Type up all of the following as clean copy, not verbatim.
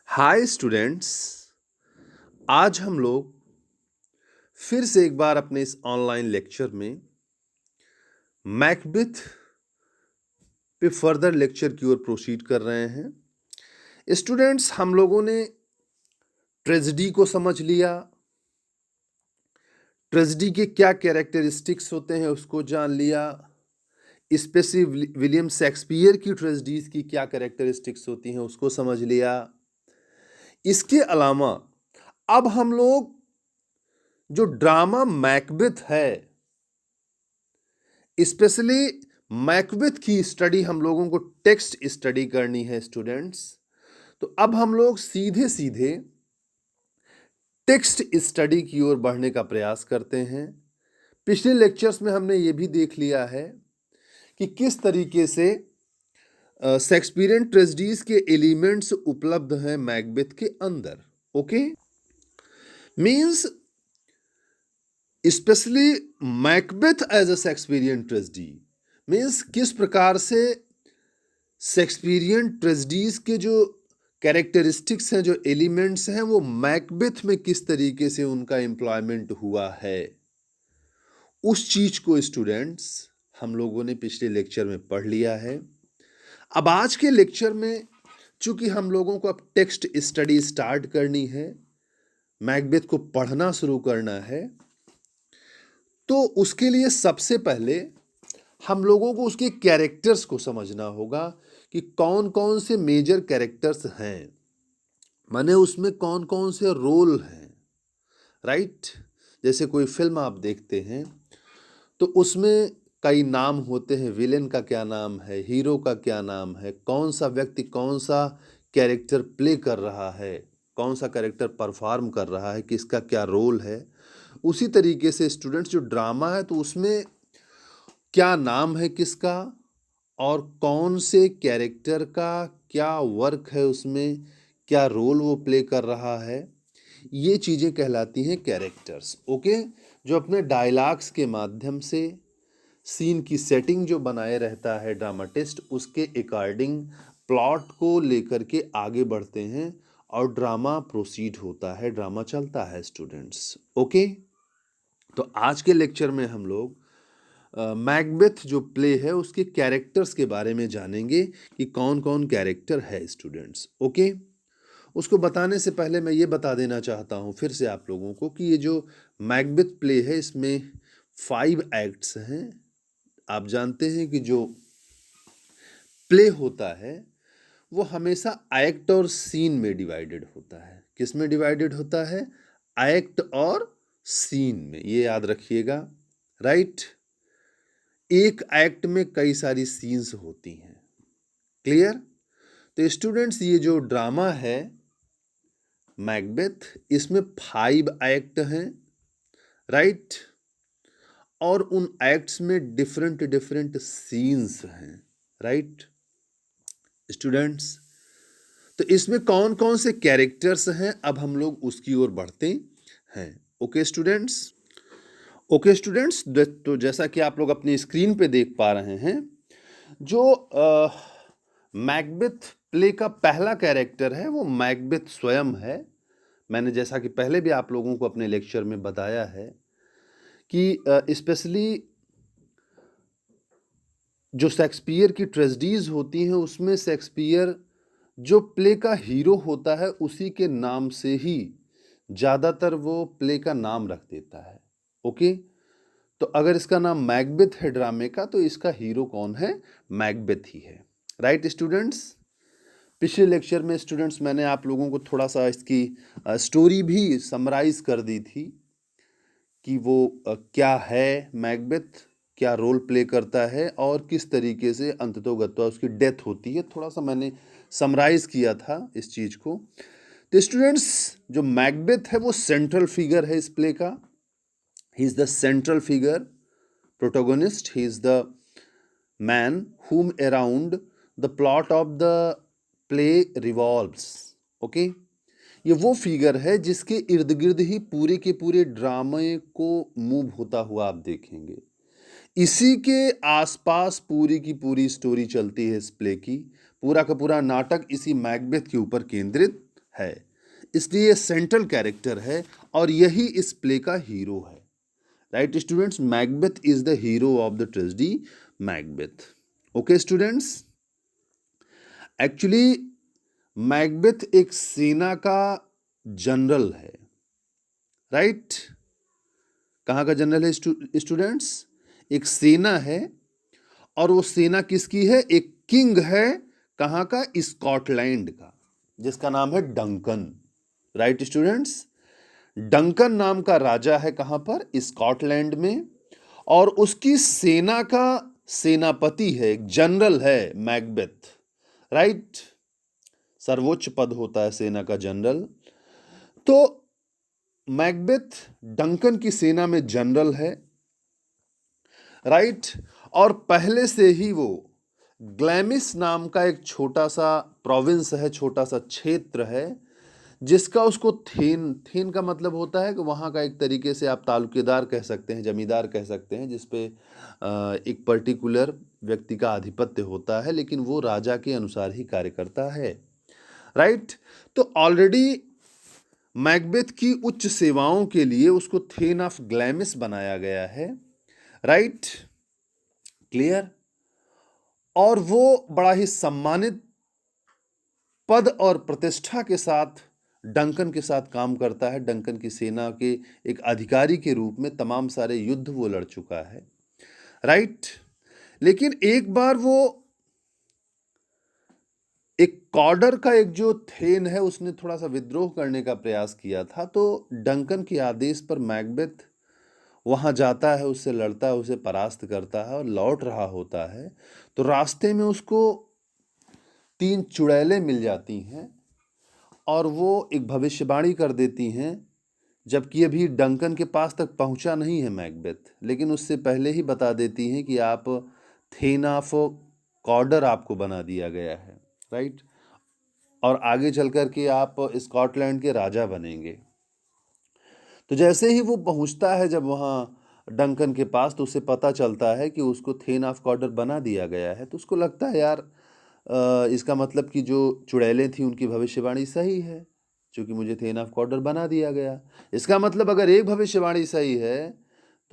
Hi students. आज हम लोग फिर से एक बार अपने इस ऑनलाइन लेक्चर में मैकबेथ पे फर्दर लेक्चर की ओर प्रोसीड कर रहे हैं। स्टूडेंट्स, हम लोगों ने ट्रेजेडी को समझ लिया, ट्रेजेडी के क्या कैरेक्टरिस्टिक्स होते हैं उसको जान लिया, स्पेशली विलियम शेक्सपियर की ट्रेजेडीज की क्या कैरेक्टरिस्टिक्स होती हैं उसको समझ लिया। इसके अलावा अब हम लोग जो ड्रामा मैकबेथ है, स्पेशली मैकबेथ की स्टडी हम लोगों को टेक्स्ट स्टडी करनी है स्टूडेंट्स। तो अब हम लोग सीधे सीधे टेक्स्ट स्टडी की ओर बढ़ने का प्रयास करते हैं। पिछले लेक्चर्स में हमने ये भी देख लिया है कि किस तरीके से शेक्सपियरियन ट्रेजेडीज के एलिमेंट्स उपलब्ध हैं मैकबेथ के अंदर। Okay, means specially Macbeth as a Shakespearean tragedy means किस प्रकार से शेक्सपियरियन ट्रेजेडीज के जो कैरेक्टरिस्टिक्स हैं, जो एलिमेंट्स हैं, वो मैकबेथ में किस तरीके से उनका एम्प्लॉयमेंट हुआ है, उस चीज को स्टूडेंट्स हम लोगों ने पिछले लेक्चर में पढ़ लिया है। अब आज के लेक्चर में चूंकि हम लोगों को अब टेक्स्ट स्टडी स्टार्ट करनी है, मैकबेथ को पढ़ना शुरू करना है, तो उसके लिए सबसे पहले हम लोगों को उसके कैरेक्टर्स को समझना होगा कि कौन कौन से मेजर कैरेक्टर्स हैं, माने उसमें कौन कौन से रोल हैं। राइट, जैसे कोई फिल्म आप देखते हैं तो उसमें कई नाम होते हैं, विलेन का क्या नाम है, हीरो का क्या नाम है, कौन सा व्यक्ति कौन सा कैरेक्टर प्ले कर रहा है, कौन सा कैरेक्टर परफॉर्म कर रहा है, किसका क्या रोल है। उसी तरीके से स्टूडेंट्स जो ड्रामा है तो उसमें क्या नाम है किसका और कौन से कैरेक्टर का क्या वर्क है, उसमें क्या रोल वो प्ले कर रहा है, ये चीज़ें कहलाती हैं कैरेक्टर्स। ओके, जो अपने डायलॉग्स के माध्यम से सीन की सेटिंग जो बनाए रहता है ड्रामाटिस्ट, उसके अकॉर्डिंग प्लॉट को लेकर के आगे बढ़ते हैं और ड्रामा प्रोसीड होता है, ड्रामा चलता है स्टूडेंट्स। ओके, तो आज के लेक्चर में हम लोग मैकबेथ जो प्ले है उसके कैरेक्टर्स के बारे में जानेंगे कि कौन कौन कैरेक्टर है स्टूडेंट्स। ओके, उसको बताने से पहले मैं ये बता देना चाहता हूँ फिर से आप लोगों को कि ये जो मैकबेथ प्ले है इसमें 5 एक्ट्स हैं। आप जानते हैं कि जो प्ले होता है वो हमेशा एक्ट और सीन में डिवाइडेड होता है। किस में डिवाइडेड होता है? एक्ट और सीन में, ये याद रखिएगा। राइट, एक एक्ट में कई सारी सीन्स होती हैं। क्लियर? तो स्टूडेंट्स, ये जो ड्रामा है मैकबेथ, इसमें 5 एक्ट हैं। राइट, और उन एक्ट्स में डिफरेंट डिफरेंट सीन्स हैं। राइट स्टूडेंट्स, तो इसमें कौन कौन से कैरेक्टर्स हैं, अब हम लोग उसकी ओर बढ़ते हैं। ओके स्टूडेंट्स, तो जैसा कि आप लोग अपनी स्क्रीन पे देख पा रहे हैं, जो मैकबेथ प्ले का पहला कैरेक्टर है वो मैकबेथ स्वयं है। मैंने जैसा कि पहले भी आप लोगों को अपने लेक्चर में बताया है कि स्पेशली जो शेक्सपियर की ट्रेजेडीज होती हैं उसमें शेक्सपियर जो प्ले का हीरो होता है उसी के नाम से ही ज़्यादातर वो प्ले का नाम रख देता है। ओके, तो अगर इसका नाम मैकबेथ है ड्रामे का, तो इसका हीरो कौन है? मैकबेथ ही है। राइट स्टूडेंट्स, पिछले लेक्चर में स्टूडेंट्स मैंने आप लोगों को थोड़ा सा इसकी स्टोरी भी समराइज कर दी थी कि वो क्या है मैकबेथ, क्या रोल प्ले करता है और किस तरीके से अंततोगत्वा उसकी डेथ होती है। थोड़ा सा मैंने समराइज किया था इस चीज़ को। तो स्टूडेंट्स, जो मैकबेथ है वो सेंट्रल फिगर है इस प्ले का। He is the central figure, protagonist, he is the man whom around the plot of the play revolves। Okay, ये वो फिगर है जिसके इर्द गिर्द ही पूरे के पूरे ड्रामे को मूव होता हुआ आप देखेंगे। इसी के आसपास पूरी की पूरी स्टोरी चलती है इस प्ले की। पूरा का पूरा नाटक इसी मैकबेथ के ऊपर केंद्रित है, इसलिए ये सेंट्रल कैरेक्टर है और यही इस प्ले का हीरो है। Right students, Macbeth is the hero of the tragedy Macbeth. Okay students, actually Macbeth एक सेना का जनरल है। राइट, कहाँ का जनरल है स्टूडेंट्स? एक सेना है, और वो सेना किसकी है? एक किंग है, कहाँ का? स्कॉटलैंड का, जिसका नाम है डंकन। राइट स्टूडेंट्स, डंकन नाम का राजा है, कहाँ पर? स्कॉटलैंड में, और उसकी सेना का सेनापति है, एक जनरल है मैकबेथ। राइट, सर्वोच्च पद होता है सेना का जनरल। तो मैकबेथ डंकन की सेना में जनरल है। राइट, और पहले से ही वो ग्लैमिस नाम का एक छोटा सा प्रोविंस है, छोटा सा क्षेत्र है, जिसका उसको थेन का मतलब होता है कि वहाँ का एक तरीके से आप तालुकेदार कह सकते हैं, जमींदार कह सकते हैं, जिसपे एक पर्टिकुलर व्यक्ति का आधिपत्य होता है, लेकिन वो राजा के अनुसार ही कार्य करता है। राइट, तो ऑलरेडी मैकबेथ की उच्च सेवाओं के लिए उसको थेन ऑफ ग्लैमिस बनाया गया है। Right, clear? और वो बड़ा ही सम्मानित पद और प्रतिष्ठा के साथ डंकन के साथ काम करता है। डंकन की सेना के एक अधिकारी के रूप में तमाम सारे युद्ध वो लड़ चुका है। राइट, लेकिन एक बार वो एक कॉर्डर का एक जो थेन है, उसने थोड़ा सा विद्रोह करने का प्रयास किया था, तो डंकन के आदेश पर मैकबेथ वहां जाता है, उससे लड़ता है, उसे परास्त करता है और लौट रहा होता है। तो रास्ते में उसको 3 चुड़ैलें मिल जाती हैं और वो एक भविष्यवाणी कर देती हैं, जबकि अभी डंकन के पास तक पहुंचा नहीं है मैकबेथ, लेकिन उससे पहले ही बता देती हैं कि आप थेन ऑफ कॉर्डर आपको बना दिया गया है। राइट, और आगे चल कर के आप स्कॉटलैंड के राजा बनेंगे। तो जैसे ही वो पहुंचता है जब वहाँ डंकन के पास, तो उसे पता चलता है कि उसको थेन ऑफ कॉर्डर बना दिया गया है। तो उसको लगता है यार, इसका मतलब कि जो चुड़ैलें थी उनकी भविष्यवाणी सही है, क्योंकि मुझे थेन ऑफ कॉर्डर बना दिया गया। इसका मतलब अगर एक भविष्यवाणी सही है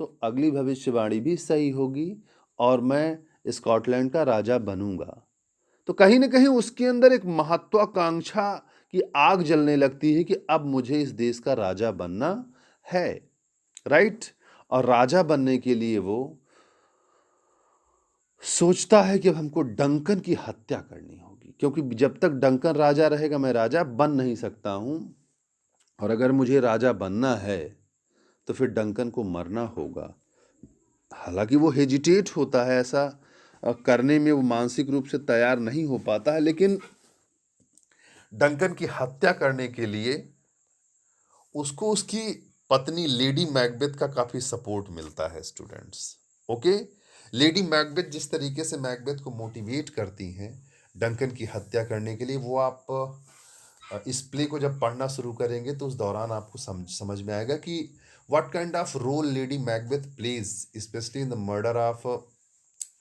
तो अगली भविष्यवाणी भी सही होगी और मैं स्कॉटलैंड का राजा बनूंगा। तो कहीं ना कहीं उसके अंदर एक महत्वाकांक्षा की आग जलने लगती है कि अब मुझे इस देश का राजा बनना है। राइट, और राजा बनने के लिए वो सोचता है कि अब हमको डंकन की हत्या करनी होगी, क्योंकि जब तक डंकन राजा रहेगा मैं राजा बन नहीं सकता हूं, और अगर मुझे राजा बनना है तो फिर डंकन को मरना होगा। हालांकि वो हेजिटेट होता है, ऐसा करने में वो मानसिक रूप से तैयार नहीं हो पाता है, लेकिन डंकन की हत्या करने के लिए उसको उसकी पत्नी लेडी मैकबेथ का काफी सपोर्ट मिलता है स्टूडेंट्स। ओके, लेडी मैकबेथ जिस तरीके से मैकबेथ को मोटिवेट करती हैं डंकन की हत्या करने के लिए, वो आप इस प्ले को जब पढ़ना शुरू करेंगे तो उस दौरान आपको समझ में आएगा कि what kind of role Lady Macbeth plays specially in the murder of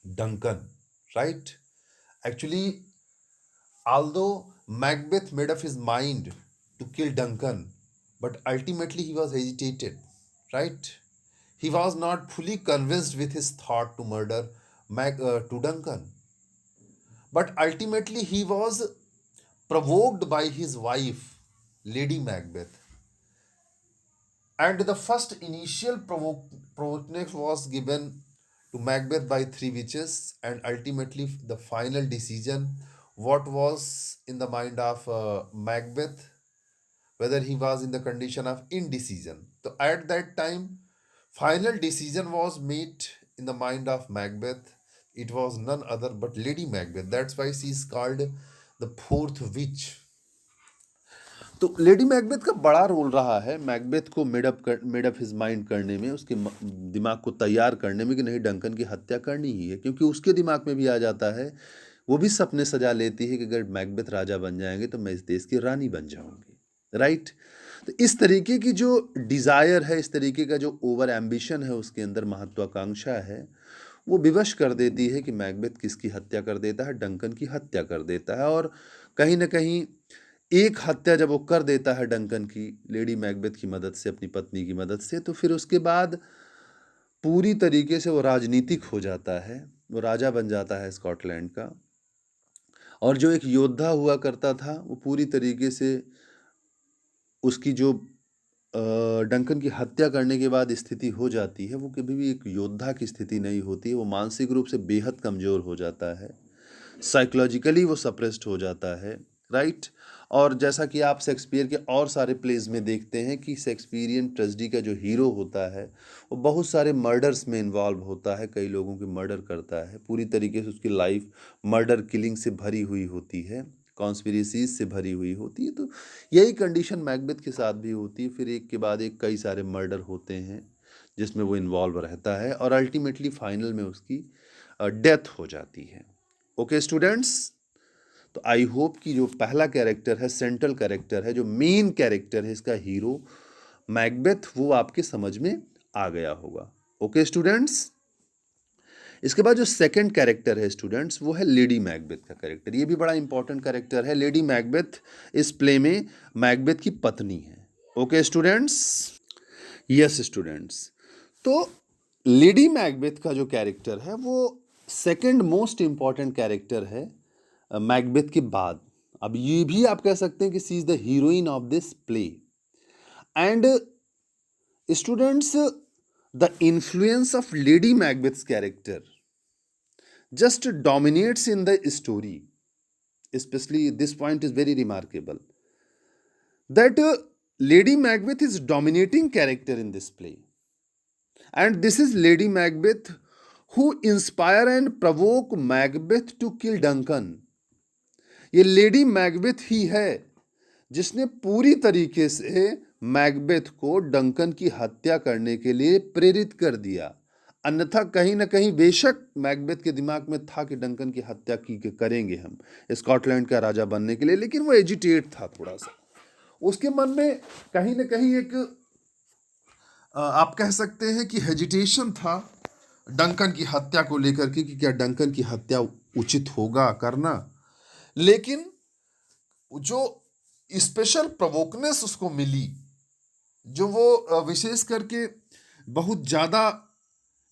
Duncan. Right, actually although Macbeth made up his mind to kill Duncan, but ultimately he was hesitated. Right, he was not fully convinced with his thought to murder to Duncan, but ultimately he was provoked by his wife, Lady Macbeth. And the first initial provocation was given to Macbeth by 3 witches, and ultimately the final decision, what was in the mind of Macbeth, whether he was in the condition of indecision. So at that time, final decision was made in the mind of Macbeth. It was none other but Lady Macbeth. That's why she is called the fourth witch. तो lady Macbeth का बड़ा role रहा है Macbeth को made up his mind करने में, उसके दिमाग को तैयार करने में कि नहीं डंकन की हत्या करनी ही है, क्योंकि उसके दिमाग में भी आ जाता है, वो भी सपने सजा लेती है कि अगर मैकबेथ राजा बन जाएंगे तो मैं इस देश की रानी बन जाऊंगी। राइट, तो इस तरीके की जो डिज़ायर है, इस तरीके का जो ओवर एम्बिशन है उसके अंदर, महत्वाकांक्षा है, वो विवश कर देती है कि मैकबेथ किसकी हत्या कर देता है, डंकन की हत्या कर देता है। और कहीं ना कहीं एक हत्या जब वो कर देता है डंकन की, लेडी मैकबेथ की मदद से, अपनी पत्नी की मदद से, तो फिर उसके बाद पूरी तरीके से वो राजनीतिक हो जाता है, वो राजा बन जाता है स्कॉटलैंड का। और जो एक योद्धा हुआ करता था, वो पूरी तरीके से उसकी जो डंकन की हत्या करने के बाद स्थिति हो जाती है, वो कभी भी एक योद्धा की स्थिति नहीं होती है। वो मानसिक रूप से बेहद कमज़ोर हो जाता है, साइकोलॉजिकली वो सप्रेस्ड हो जाता है, राइट। और जैसा कि आप शेक्सपियर के और सारे प्लेज में देखते हैं कि शेक्सपियरियन ट्रेजेडी का जो हीरो होता है वो बहुत सारे मर्डर्स में इन्वॉल्व होता है, कई लोगों की मर्डर करता है, पूरी तरीके से उसकी लाइफ मर्डर किलिंग से भरी हुई होती है, कॉन्स्पिरेसीज से भरी हुई होती है। तो यही कंडीशन मैकबेथ के साथ भी होती है, फिर एक के बाद एक कई सारे मर्डर होते हैं जिसमें वो इन्वॉल्व रहता है और अल्टीमेटली फाइनल में उसकी डेथ हो जाती है। ओके स्टूडेंट्स, तो आई होप कि जो पहला कैरेक्टर है, सेंट्रल कैरेक्टर है, जो मेन कैरेक्टर है इसका हीरो मैकबेथ, वो आपके समझ में आ गया होगा। ओके स्टूडेंट्स, इसके बाद जो सेकंड कैरेक्टर है स्टूडेंट्स, वो है लेडी मैकबेथ का कैरेक्टर। ये भी बड़ा इंपॉर्टेंट कैरेक्टर है। लेडी मैकबेथ इस प्ले में मैकबेथ की पत्नी है। ओके स्टूडेंट्स, यस स्टूडेंट्स, तो लेडी मैकबेथ का जो कैरेक्टर है वो सेकंड मोस्ट इंपॉर्टेंट कैरेक्टर है मैकबेथ के बाद। अब ये भी आप कह सकते हैं कि she is the heroine of this play. And students, the influence of lady Macbeth's character just dominates in the story. Especially this point is very remarkable that Lady Macbeth is dominating character in this play, and this is Lady Macbeth who inspire and provoke Macbeth to kill Duncan. ये lady Macbeth ही है जिसने पूरी तरीके से Macbeth को Duncan की हत्या करने के लिए प्रेरित कर दिया। अन्यथा कहीं ना कहीं बेशक मैकबेथ के दिमाग में था कि डंकन की हत्या की करेंगे हम स्कॉटलैंड का राजा बनने के लिए, लेकिन वो एजिटेट था थोड़ा सा, उसके मन में कहीं ना कहीं एक आप कह सकते हैं कि हेजिटेशन था डंकन की हत्या को लेकर के कि क्या डंकन की हत्या उचित होगा करना। लेकिन जो स्पेशल प्रवोकनेस उसको मिली, जो वो विशेष करके बहुत ज़्यादा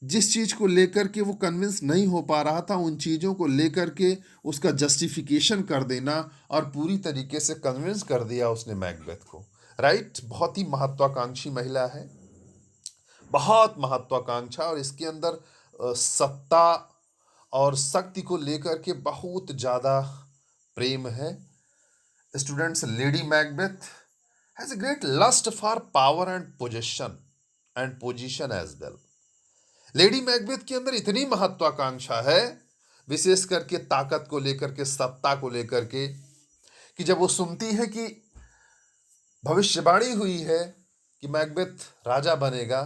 जिस चीज़ को लेकर के वो कन्विंस नहीं हो पा रहा था, उन चीज़ों को लेकर के उसका जस्टिफिकेशन कर देना और पूरी तरीके से कन्विंस कर दिया उसने मैकबेथ को, राइट। बहुत ही महत्वाकांक्षी महिला है, बहुत महत्वाकांक्षा, और इसके अंदर सत्ता और शक्ति को लेकर के बहुत ज़्यादा प्रेम है। Students, lady Macbeth has a great lust for power and position as well. Lady Macbeth के अंदर इतनी महत्वाकांक्षा है, विशेष करके ताकत को लेकर के, सत्ता को लेकर के, कि जब वो सुनती है कि भविष्यवाणी हुई है कि मैकबेथ राजा बनेगा,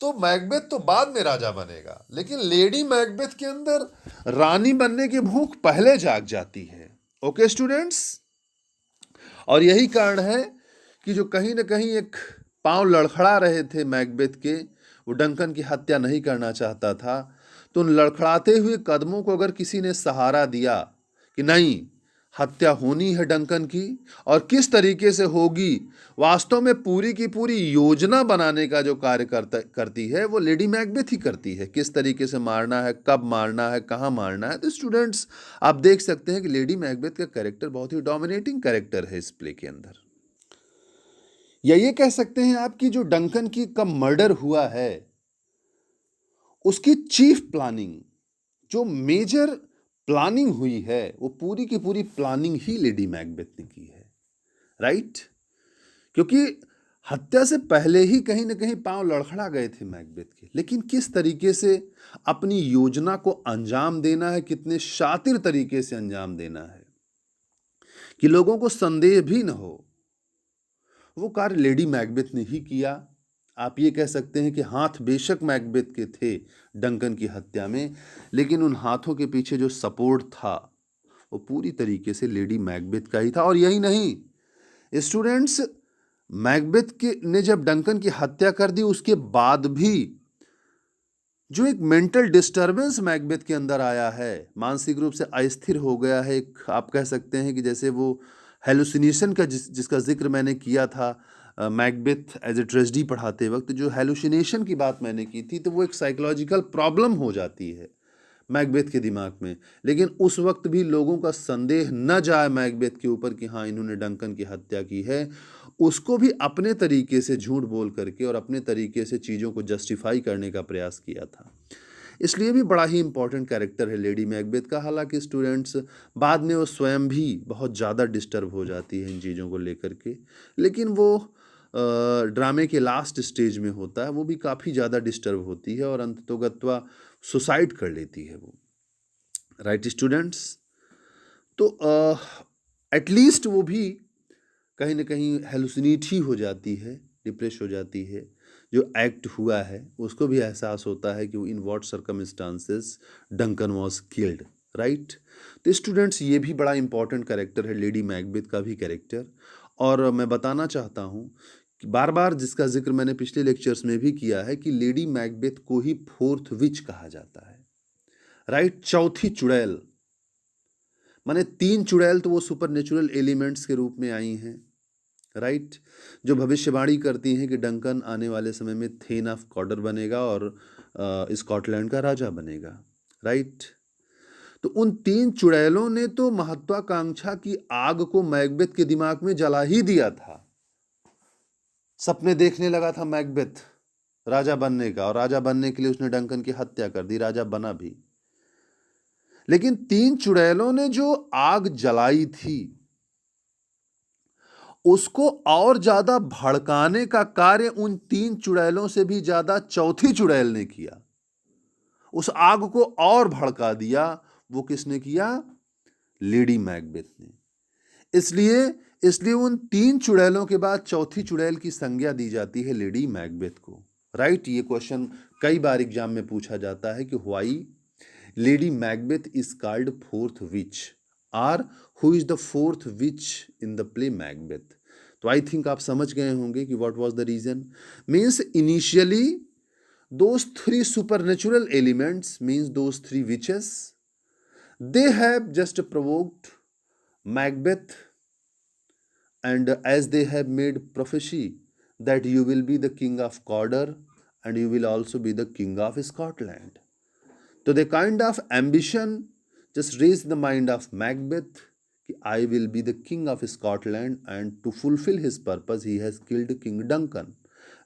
तो मैकबेथ तो बाद में राजा बनेगा, लेकिन लेडी मैकबेथ के अंदर रानी बनने की भूख पहले जाग जाती है। ओके स्टूडेंट्स, और यही कारण है कि जो कहीं ना कहीं एक पांव लड़खड़ा रहे थे मैकबेथ के, वो डंकन की हत्या नहीं करना चाहता था, तो उन लड़खड़ाते हुए कदमों को अगर किसी ने सहारा दिया कि नहीं, हत्या होनी है डंकन की, और किस तरीके से होगी, वास्तव में पूरी की पूरी योजना बनाने का जो कार्य करती है वो लेडी मैकबेथ ही करती है। किस तरीके से मारना है, कब मारना है, कहाँ मारना है। तो स्टूडेंट्स, आप देख सकते हैं कि लेडी मैकबेथ का कैरेक्टर बहुत ही डोमिनेटिंग कैरेक्टर है इस प्ले के अंदर। या ये कह सकते हैं आप कि जो डंकन की का मर्डर हुआ है, उसकी चीफ प्लानिंग, जो मेजर प्लानिंग हुई है, वो पूरी की पूरी प्लानिंग ही लेडी मैकबेथ ने की है, राइट। क्योंकि हत्या से पहले ही कहीं ना कहीं पांव लड़खड़ा गए थे मैकबेथ के, लेकिन किस तरीके से अपनी योजना को अंजाम देना है, कितने शातिर तरीके से अंजाम देना है कि लोगों को संदेह भी न हो, वो कार्य लेडी मैकबेथ ने ही किया। आप ये कह सकते हैं कि हाथ बेशक मैकबेथ के थे डंकन की हत्या में, लेकिन उन हाथों के पीछे जो सपोर्ट था वो पूरी तरीके से लेडी मैकबेथ का ही था। और यही नहीं स्टूडेंट्स, मैकबेथ के ने जब डंकन की हत्या कर दी, उसके बाद भी जो एक मेंटल डिस्टर्बेंस मैकबेथ के अंदर आया है, मानसिक रूप से अस्थिर हो गया है, एक आप कह सकते हैं कि जैसे वो हेलुसिनेशन का जिसका जिक्र मैंने किया था मैकबेथ एज ए ट्रेजेडी पढ़ाते वक्त, जो हेलुसिनेशन की बात मैंने की थी, तो वो एक साइकोलॉजिकल प्रॉब्लम हो जाती है मैकबेथ के दिमाग में। लेकिन उस वक्त भी लोगों का संदेह न जाए मैकबेथ के ऊपर कि हाँ इन्होंने डंकन की हत्या की है, उसको भी अपने तरीके से झूठ बोल करके और अपने तरीके से चीज़ों को जस्टिफाई करने का प्रयास किया था। इसलिए भी बड़ा ही इंपॉर्टेंट कैरेक्टर है लेडी मैकबेथ का। हालांकि स्टूडेंट्स बाद में वो स्वयं भी बहुत ज़्यादा डिस्टर्ब हो जाती है इन चीज़ों को लेकर के, लेकिन वो ड्रामे के लास्ट स्टेज में होता है, वो भी काफ़ी ज़्यादा डिस्टर्ब होती है और अंततोगत्वा सुसाइड कर लेती है वो। राइट स्टूडेंट्स, तो एटलीस्ट वो भी कहीं ना कहीं हेलुसिनेट ही हो जाती है, डिप्रेस हो जाती है। जो एक्ट हुआ है उसको भी एहसास होता है कि in what circumstances Duncan was killed. Right, तो स्टूडेंट्स ये भी बड़ा इंपॉर्टेंट कैरेक्टर है लेडी मैकबेथ का भी कैरेक्टर। और मैं बताना चाहता हूँ कि बार बार जिसका जिक्र मैंने पिछले लेक्चर्स में भी किया है कि लेडी मैकबेथ को ही फोर्थ विच कहा जाता है। राइट, चौथी चुड़ैल, माने 3 चुड़ैल तो वो सुपर नेचुरल एलिमेंट्स के रूप में आई हैं। राइट, जो भविष्यवाणी करती हैं कि डंकन आने वाले समय में थेन ऑफ कॉर्डर बनेगा और स्कॉटलैंड का राजा बनेगा। राइट, तो उन 3 चुड़ैलों ने तो महत्वाकांक्षा की आग को मैकबेथ के दिमाग में जला ही दिया था। सपने देखने लगा था मैकबेथ राजा बनने का, और राजा बनने के लिए उसने डंकन की हत्या कर दी, राजा बना भी। लेकिन 3 चुड़ैलों ने जो आग जलाई थी उसको और ज्यादा भड़काने का कार्य उन 3 चुड़ैलों से भी ज्यादा चौथी चुड़ैल ने किया। उस आग को और भड़का दिया। वो किसने किया? लेडी मैकबेथ ने। इसलिए उन 3 चुड़ैलों के बाद चौथी चुड़ैल की संज्ञा दी जाती है लेडी मैकबेथ को। राइट, ये क्वेश्चन कई बार एग्जाम में पूछा जाता है कि why lady Macbeth is called fourth witch, और who is the fourth witch in the play Macbeth. तो आई थिंक आप समझ गए होंगे कि what was the reason. Means initially those 3 supernatural elements, means those 3 witches, they have just provoked Macbeth, and as they have made prophecy that you will be the king of Cawdor and you will also be the king of Scotland. So the kind of ambition just raised the mind of Macbeth, I will be the king of Scotland, and to fulfill his purpose he has killed King Duncan.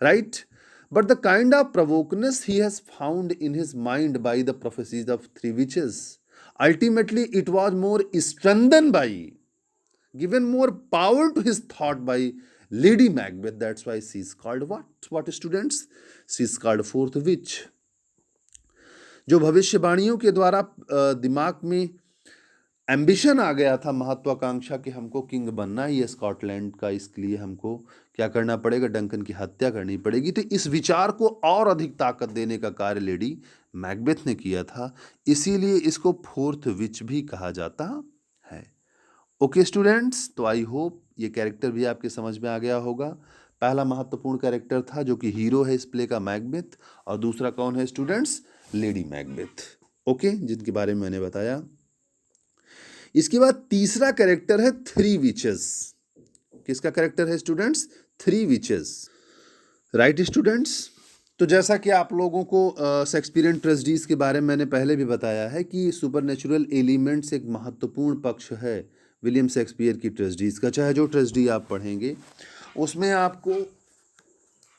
Right? But the kind of provokeness he has found in his mind by the prophecies of 3 witches, ultimately it was more strengthened by, given more power to his thought by Lady Macbeth. That's why she is called what students? She is called fourth witch. जो भविष्यवाणियों के द्वारा दिमाग में ambition आ गया था, महत्वाकांक्षा कि हमको किंग बनना ही है स्कॉटलैंड का, इसके लिए हमको क्या करना पड़ेगा? डंकन की हत्या करनी पड़ेगी। तो इस विचार को और अधिक ताकत देने का कार्य लेडी मैकबेथ ने किया था, इसीलिए इसको फोर्थ विच भी कहा जाता है। ओके स्टूडेंट्स, तो आई होप ये कैरेक्टर भी आपके समझ में आ गया होगा। पहला महत्वपूर्ण कैरेक्टर था जो कि हीरो है इस प्ले का, मैकबेथ, और दूसरा कौन है स्टूडेंट्स? Lady Macbeth. ओके, जिनके बारे में मैंने बताया। इसके बाद तीसरा कैरेक्टर है 3 विचेस। किसका कैरेक्टर है स्टूडेंट्स? 3 विचेस। राइट स्टूडेंट्स, तो जैसा कि आप लोगों को शेक्सपियरियन ट्रेजेडीज के बारे में मैंने पहले भी बताया है कि सुपरनेचुरल एलिमेंट्स एक महत्वपूर्ण पक्ष है विलियम शेक्सपियर की ट्रेजेडीज का। चाहे जो ट्रेजेडी आप पढ़ेंगे उसमें आपको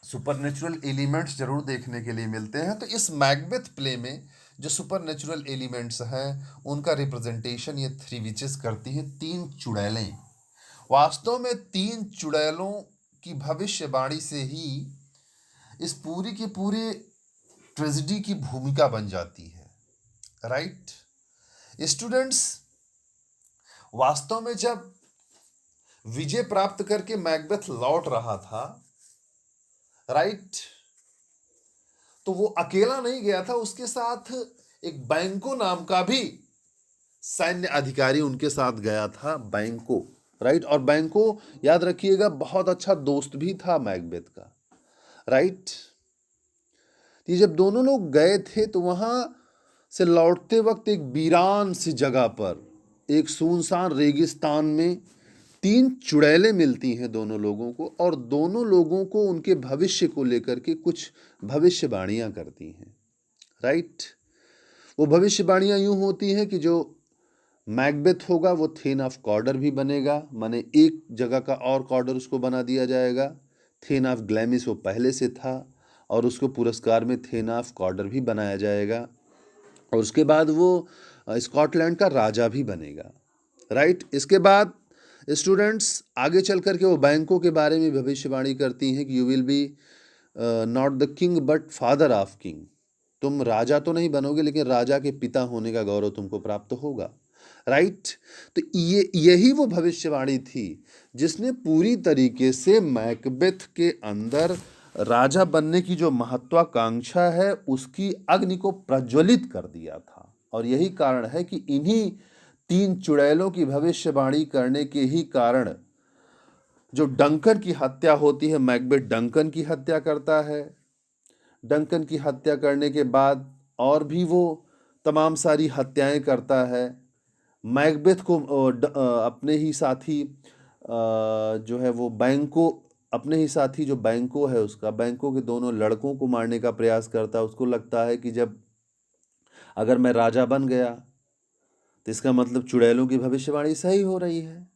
सुपरनेचुरल एलिमेंट्स जरूर देखने के लिए मिलते हैं। तो इस मैकबेथ प्ले में जो सुपरनेचुरल एलिमेंट्स हैं उनका रिप्रेजेंटेशन ये 3 विचेस करती हैं, 3 चुड़ैलें। वास्तव में 3 चुड़ैलों की भविष्यवाणी से ही इस पूरी की पूरी ट्रेजेडी की भूमिका बन जाती है। राइट स्टूडेंट्स, वास्तव में जब विजय प्राप्त करके मैकबेथ लौट रहा था, राइट, तो वो अकेला नहीं गया था, उसके साथ एक बैंको नाम का भी सैन्य अधिकारी उनके साथ गया था, बैंको। राइट, और बैंको याद रखिएगा बहुत अच्छा दोस्त भी था मैकबेथ का। राइट, ये जब दोनों लोग गए थे तो वहां से लौटते वक्त एक वीरान सी जगह पर, एक सुनसान रेगिस्तान में 3 चुड़ैलें मिलती हैं दोनों लोगों को और दोनों लोगों को उनके भविष्य को लेकर के कुछ भविष्यवाणियां करती हैं, राइट। वो भविष्यवाणियां यूं होती हैं कि जो मैकबेथ होगा वो थेन ऑफ कॉर्डर भी बनेगा, माने एक जगह का और कॉर्डर उसको बना दिया जाएगा। थेन ऑफ ग्लैमिस वो पहले से था और उसको पुरस्कार में थेन ऑफ कॉर्डर भी बनाया जाएगा और उसके बाद वो स्कॉटलैंड का राजा भी बनेगा, राइट। इसके बाद स्टूडेंट्स आगे चल कर के वो बैंकों के बारे में भविष्यवाणी करती हैं कि you will be not the king but father of king. तुम राजा तो नहीं बनोगे लेकिन राजा के पिता होने का गौरव तुमको प्राप्त होगा, राइट। तो यही वो भविष्यवाणी थी जिसने पूरी तरीके से मैकबेथ के अंदर राजा बनने की जो महत्वाकांक्षा है उसकी अग्नि को प्रज्वलित कर दिया था। और यही कारण है कि इन्हीं 3 चुड़ैलों की भविष्यवाणी करने के ही कारण जो डंकन की हत्या होती है, मैकबेथ डंकन की हत्या करता है। डंकन की हत्या करने के बाद और भी वो तमाम सारी हत्याएं करता है। मैकबेथ को अपने ही साथी जो है वो बैंको अपने ही साथी जो बैंको है उसका बैंको के दोनों लड़कों को मारने का प्रयास करता है। उसको लगता है कि जब अगर मैं राजा बन गया तो इसका मतलब चुड़ैलों की भविष्यवाणी सही हो रही है।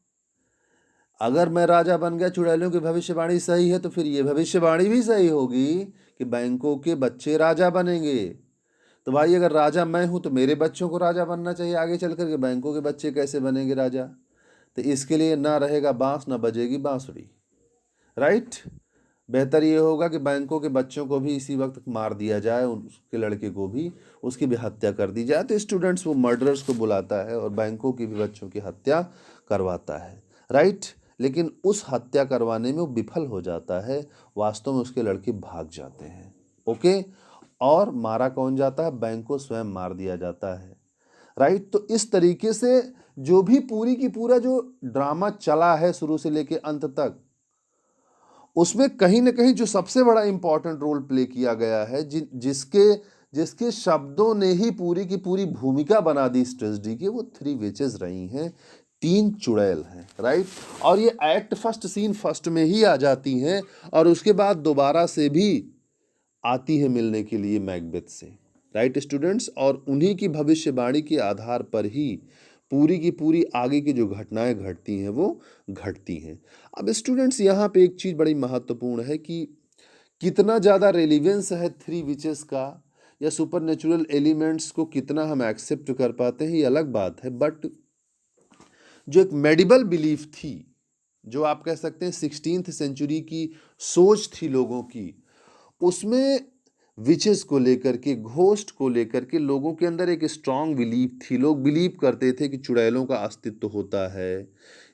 अगर मैं राजा बन गया, चुड़ैलों की भविष्यवाणी सही है, तो फिर ये भविष्यवाणी भी सही होगी कि बैंकों के बच्चे राजा बनेंगे। तो भाई अगर राजा मैं हूं तो मेरे बच्चों को राजा बनना चाहिए आगे चल कर के, बैंकों के बच्चे कैसे बनेंगे राजा। तो इसके लिए ना रहेगा बांस ना बजेगी बांसुरी, राइट। बेहतर ये होगा कि बैंकों के बच्चों को भी इसी वक्त मार दिया जाए, उसके लड़के को भी, उसकी भी हत्या कर दी जाए। तो स्टूडेंट्स वो मर्डरर्स को बुलाता है और बैंकों की भी बच्चों की हत्या करवाता है, राइट। लेकिन उस हत्या करवाने में वो विफल हो जाता है, वास्तव में उसके लड़के भाग जाते हैं, ओके। और मारा कौन जाता है? बैंक को स्वयं मार दिया जाता है, राइट। तो इस तरीके से जो भी पूरी की पूरा जो ड्रामा चला है शुरू से लेके अंत तक, उसमें कहीं ना कहीं जो सबसे बड़ा इंपॉर्टेंट रोल प्ले किया गया है, जिसके शब्दों ने ही पूरी की पूरी भूमिका बना दी इस ट्रेजेडी की, वो 3 विचेस रही हैं, 3 चुड़ैल हैं, राइट। और ये एक्ट फर्स्ट सीन फर्स्ट में ही आ जाती हैं और उसके बाद दोबारा से भी आती है मिलने के लिए मैकबेथ से, राइट स्टूडेंट्स। और उन्हीं की भविष्यवाणी के आधार पर ही पूरी की पूरी आगे की जो घटनाएं घटती हैं वो घटती हैं। अब स्टूडेंट्स यहाँ पे एक चीज़ बड़ी महत्वपूर्ण है कि कितना ज़्यादा रेलिवेंस है 3 विचेस का या सुपरनेचुरल एलिमेंट्स को कितना हम एक्सेप्ट कर पाते हैं ये अलग बात है। बट जो एक मेडिबल बिलीफ थी, जो आप कह सकते हैं 16th सेंचुरी की सोच थी लोगों की, उसमें विचेस को लेकर के, घोस्ट को लेकर के लोगों के अंदर एक स्ट्रांग बिलीफ थी। लोग बिलीव करते थे कि चुड़ैलों का अस्तित्व होता है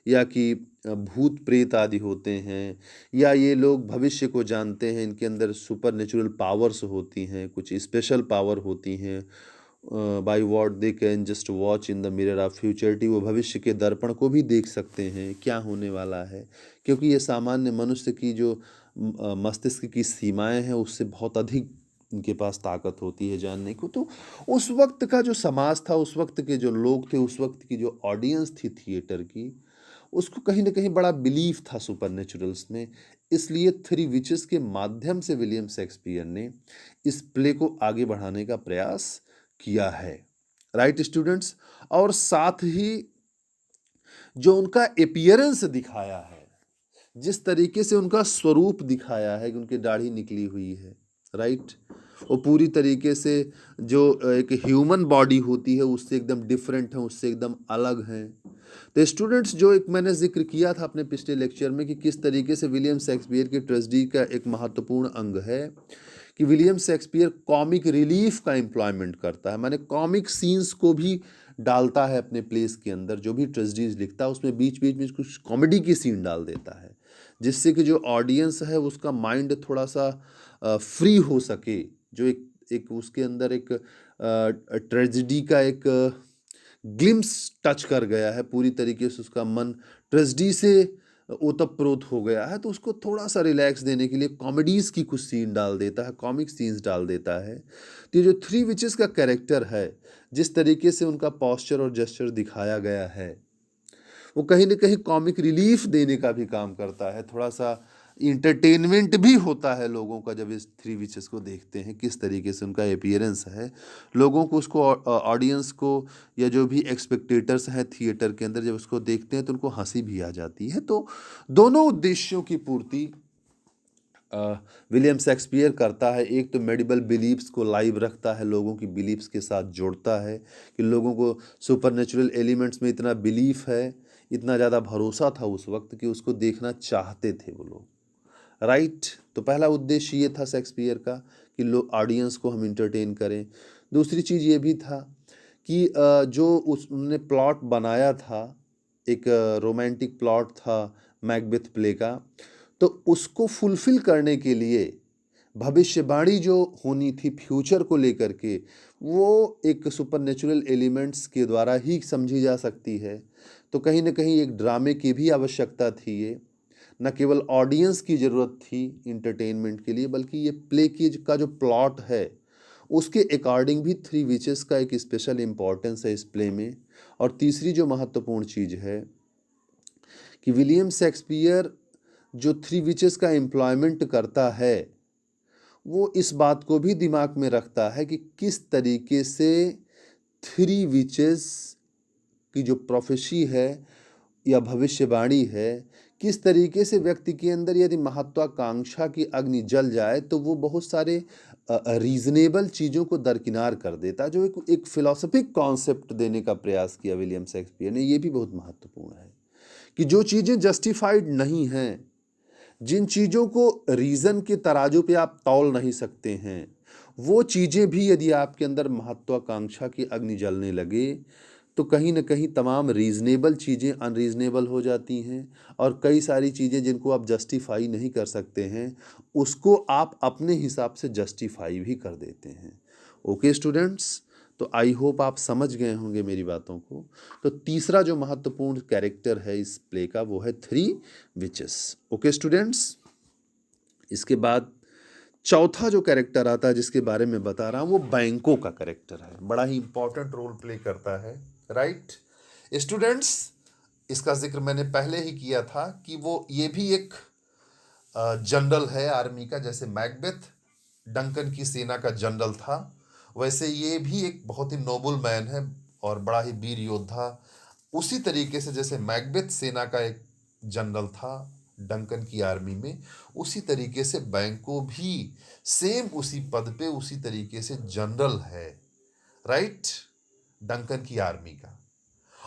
या कि भूत प्रेत आदि होते हैं, या ये लोग भविष्य को जानते हैं, इनके अंदर सुपर नेचुरल पावर्स होती हैं, कुछ स्पेशल पावर होती हैं। By what they can just watch in the mirror of futurity, वो भविष्य के दर्पण को भी देख सकते हैं क्या होने वाला है, क्योंकि ये सामान्य मनुष्य की जो मस्तिष्क की सीमाएं हैं उससे बहुत अधिक इनके पास ताकत होती है जानने को। तो उस वक्त का जो समाज था, उस वक्त के जो लोग थे, उस वक्त की जो ऑडियंस थी थिएटर की, उसको कहीं ना कहीं बड़ा बिलीफ था सुपर नेचुरल्स में। इसलिए 3 विचेस के माध्यम से विलियम शेक्सपियर ने इस प्ले को आगे बढ़ाने का प्रयास किया है, राइट स्टूडेंट्स। और साथ ही जो उनका एपियरेंस दिखाया है, जिस तरीके से उनका स्वरूप दिखाया है कि उनकी दाढ़ी निकली हुई है, राइट, वो पूरी तरीके से जो एक ह्यूमन बॉडी होती है उससे एकदम डिफरेंट है, उससे एकदम अलग हैं। तो स्टूडेंट्स जो एक मैंने जिक्र किया था अपने पिछले लेक्चर में कि किस तरीके से विलियम शेक्सपियर की ट्रेजेडी का एक महत्वपूर्ण अंग है कि विलियम शेक्सपियर कॉमिक रिलीफ का एम्प्लॉयमेंट करता है, माने कॉमिक सीन्स को भी डालता है अपने प्लेस के अंदर। जो भी ट्रेजेडीज लिखता है उसमें बीच बीच में कुछ कॉमेडी की सीन डाल देता है, जिससे कि जो ऑडियंस है उसका माइंड थोड़ा सा फ्री हो सके, जो एक उसके अंदर एक ट्रेजेडी का एक ग्लिम्स टच कर गया है, पूरी तरीके से उसका मन ट्रेजेडी से ओतप्रोत हो गया है, तो उसको थोड़ा सा रिलैक्स देने के लिए कॉमेडीज़ की कुछ सीन डाल देता है, कॉमिक सीन्स डाल देता है। तो ये जो 3 विचेस का कैरेक्टर है, जिस तरीके से उनका पॉस्चर और जेस्चर दिखाया गया है, वो कहीं ना कहीं कॉमिक रिलीफ देने का भी काम करता है, थोड़ा सा इंटरटेनमेंट भी होता है लोगों का जब इस थ्री विचेस को देखते हैं, किस तरीके से उनका अपीयरेंस है, लोगों को उसको ऑडियंस को या जो भी एक्सपेक्टेटर्स हैं थिएटर के अंदर जब उसको देखते हैं तो उनको हंसी भी आ जाती है। तो दोनों उद्देश्यों की पूर्ति विलियम शेक्सपियर करता है। एक तो मेडिबल बिलीव्स को लाइव रखता है, लोगों की बिलीव्स के साथ जोड़ता है कि लोगों को सुपरनेचुरल एलिमेंट्स में इतना बिलीफ है, इतना ज़्यादा भरोसा था उस वक्त कि उसको देखना चाहते थे वो लोग, राइट। तो पहला उद्देश्य ये था शेक्सपियर का कि लोग ऑडियंस को हम इंटरटेन करें। दूसरी चीज़ ये भी था कि जो उन्होंने प्लॉट बनाया था, एक रोमांटिक प्लॉट था मैकबेथ प्ले का, तो उसको फुलफिल करने के लिए भविष्यवाणी जो होनी थी फ्यूचर को लेकर के, वो एक सुपरनेचुरल एलिमेंट्स के द्वारा ही समझी जा सकती है। तो कहीं ना कहीं एक ड्रामे की भी आवश्यकता थी, ये न केवल ऑडियंस की ज़रूरत थी इंटरटेनमेंट के लिए, बल्कि ये प्ले की का जो प्लॉट है उसके अकॉर्डिंग भी थ्री विचेस का एक स्पेशल इम्पोर्टेंस है इस प्ले में। और तीसरी जो महत्वपूर्ण चीज़ है कि विलियम शेक्सपियर जो थ्री विचेस का एम्प्लॉयमेंट करता है वो इस बात को भी दिमाग में रखता है कि किस तरीके से थ्री विचेस की जो प्रोफेसी है या भविष्यवाणी है, किस तरीके से व्यक्ति के अंदर यदि महत्वाकांक्षा की अग्नि जल जाए तो वो बहुत सारे रीजनेबल चीज़ों को दरकिनार कर देता, जो एक फिलोसफिक कॉन्सेप्ट देने का प्रयास किया विलियम शेक्सपियर ने। ये भी बहुत महत्वपूर्ण है कि जो चीज़ें जस्टिफाइड नहीं हैं, जिन चीज़ों को रीज़न के तराजू पे आप तौल नहीं सकते हैं, वो चीज़ें भी यदि आपके अंदर महत्वाकांक्षा की अग्नि जलने लगे तो कहीं ना कहीं तमाम रीज़नेबल चीज़ें अनरीज़नेबल हो जाती हैं, और कई सारी चीज़ें जिनको आप जस्टिफाई नहीं कर सकते हैं उसको आप अपने हिसाब से जस्टिफाई भी कर देते हैं। ओके स्टूडेंट्स, तो आई होप आप समझ गए होंगे मेरी बातों को। तो तीसरा जो महत्वपूर्ण कैरेक्टर है इस प्ले का वो है थ्री विचेस। ओके स्टूडेंट्स, इसके बाद चौथा जो कैरेक्टर आता है जिसके बारे में बता रहा हूँ वो बैंको का कैरेक्टर है, बड़ा ही इंपॉर्टेंट रोल प्ले करता है, राइट स्टूडेंट्स। इसका जिक्र मैंने पहले ही किया था कि वो ये भी एक जनरल है आर्मी का, जैसे मैकबेथ डंकन की सेना का जनरल था, वैसे ये भी एक बहुत ही नोबल मैन है और बड़ा ही वीर योद्धा। उसी तरीके से जैसे मैकबेथ सेना का एक जनरल था डंकन की आर्मी में, उसी तरीके से बैंको भी सेम उसी पद पे उसी तरीके से जनरल है, राइट, डंकन की आर्मी का।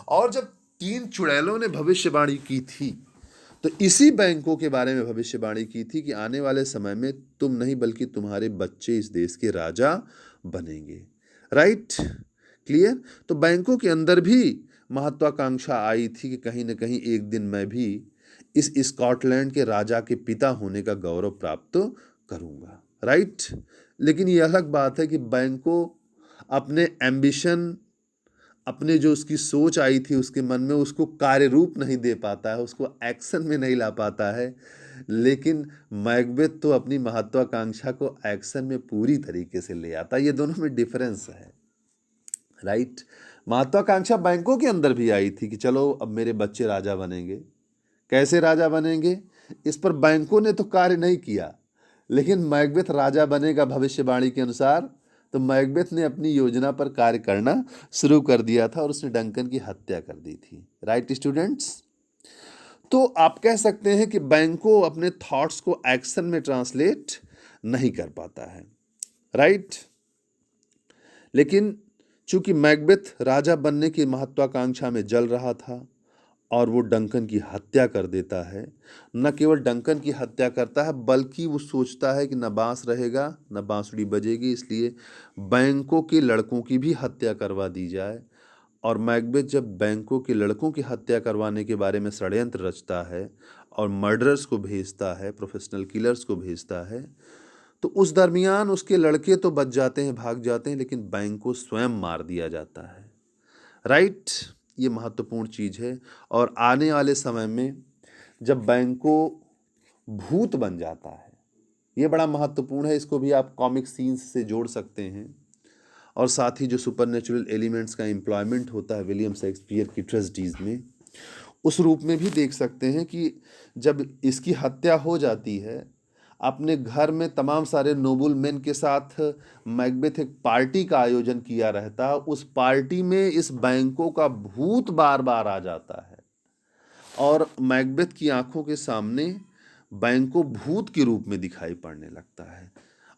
और जब तीन चुड़ैलों ने भविष्यवाणी की थी तो इसी बैंकों के बारे में भविष्यवाणी की थी कि आने वाले समय में तुम नहीं बल्कि तुम्हारे बच्चे इस देश के राजा बनेंगे, राइट, क्लियर। तो बैंकों के अंदर भी महत्वाकांक्षा आई थी कि कहीं ना कहीं एक दिन मैं भी इस स्कॉटलैंड के राजा के पिता होने का गौरव प्राप्त करूंगा, राइट। लेकिन ये अलग बात है कि बैंकों अपने एम्बिशन, अपने जो उसकी सोच आई थी उसके मन में, उसको कार्य रूप नहीं दे पाता है, उसको एक्शन में नहीं ला पाता है। लेकिन मैकबेथ तो अपनी महत्वाकांक्षा को एक्शन में पूरी तरीके से ले आता है। ये दोनों में डिफरेंस है, राइट। महत्वाकांक्षा बैंकों के अंदर भी आई थी कि चलो अब मेरे बच्चे राजा बनेंगे। कैसे राजा बनेंगे इस पर बैंकों ने तो कार्य नहीं किया, लेकिन मैकबेथ राजा बनेगा भविष्यवाणी के अनुसार, तो मैकबेथ ने अपनी योजना पर कार्य करना शुरू कर दिया था और उसने डंकन की हत्या कर दी थी, राइट स्टूडेंट्स। तो आप कह सकते हैं कि बैंको अपने थॉट्स को एक्शन में ट्रांसलेट नहीं कर पाता है, राइट। लेकिन चूंकि मैकबेथ राजा बनने की महत्वाकांक्षा में जल रहा था और वो डंकन की हत्या कर देता है, न केवल डंकन की हत्या करता है बल्कि वो सोचता है कि न बांस रहेगा न बांसुरी बजेगी, इसलिए बैंकों के लड़कों की भी हत्या करवा दी जाए। और मैकबेथ जब बैंकों के लड़कों की हत्या करवाने के बारे में षड्यंत्र रचता है और मर्डरर्स को भेजता है, प्रोफेशनल किलर्स को भेजता है, तो उस दरमियान उसके लड़के तो बच जाते हैं, भाग जाते हैं, लेकिन बैंको स्वयं मार दिया जाता है, राइट। ये महत्वपूर्ण चीज़ है। और आने वाले समय में जब बैंको भूत बन जाता है, ये बड़ा महत्वपूर्ण है, इसको भी आप कॉमिक सीन्स से जोड़ सकते हैं। और साथ ही जो सुपरनेचुरल एलिमेंट्स का एम्प्लॉयमेंट होता है विलियम शेक्सपियर की ट्रेजेडीज में, उस रूप में भी देख सकते हैं कि जब इसकी हत्या हो जाती है, अपने घर में तमाम सारे नोबल मेन के साथ मैकबेथ एक पार्टी का आयोजन किया रहता। उस पार्टी में इस बैंको का भूत बार बार आ जाता है और मैकबेथ की आंखों के सामने बैंको भूत के रूप में दिखाई पड़ने लगता है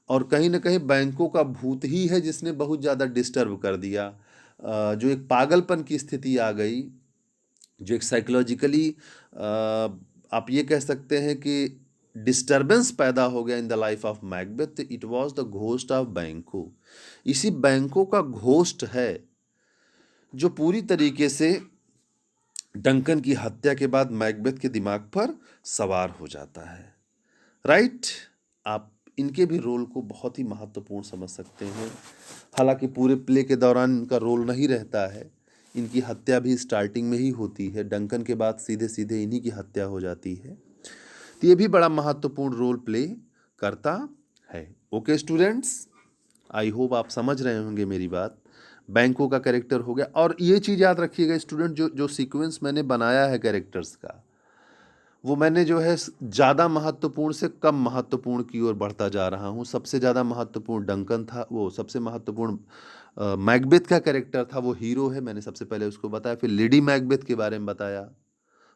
और कहीं ना कहीं बैंकों का भूत ही है जिसने बहुत ज़्यादा डिस्टर्ब कर दिया। जो एक पागलपन की स्थिति आ गई, जो एक साइकोलॉजिकली आप ये कह सकते हैं कि डिस्टरबेंस पैदा हो गया in the life of Macbeth. It was the ghost of बैंको। इसी बैंको का घोस्ट है जो पूरी तरीके से डंकन की हत्या के बाद मैकबेथ के दिमाग पर सवार हो जाता है। राइट, आप इनके भी रोल को बहुत ही महत्वपूर्ण समझ सकते हैं। हालांकि पूरे प्ले के दौरान इनका रोल नहीं रहता है, इनकी हत्या भी स्टार्टिंग में ही होती है, डंकन के बाद सीधे सीधे इन्हीं की हत्या हो जाती है। तो ये भी बड़ा महत्वपूर्ण रोल प्ले करता है। ओके स्टूडेंट्स, आई होप आप समझ रहे होंगे मेरी बात। बैंकों का कैरेक्टर हो गया, और ये चीज़ याद रखिएगा स्टूडेंट, जो जो सीक्वेंस मैंने बनाया है कैरेक्टर्स का, वो मैंने जो है ज़्यादा महत्वपूर्ण से कम महत्वपूर्ण की ओर बढ़ता जा रहा हूँ। सबसे ज़्यादा महत्वपूर्ण डंकन था, वो सबसे महत्वपूर्ण मैकबेथ का कैरेक्टर था, वो हीरो है, मैंने सबसे पहले उसको बताया। फिर लेडी मैकबेथ के बारे में बताया।